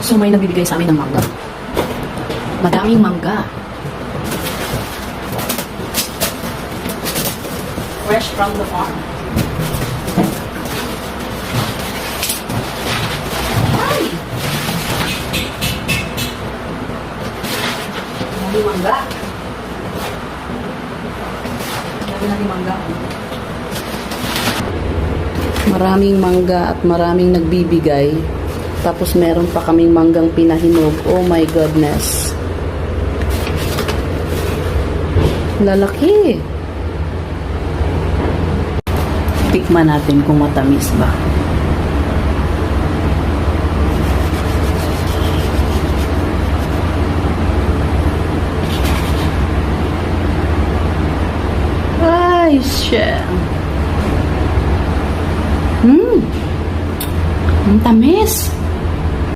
So may nagbibigay sa amin ng mangga. Madaming mangga. Fresh from the farm. Ay! Madaming mangga. Madaming mangga. Maraming mangga at maraming nagbibigay. Tapos meron pa kaming manggang pinahinog. Oh my goodness. Lalaki. Tikman natin kung matamis ba. Ay, siya. Ang tamis.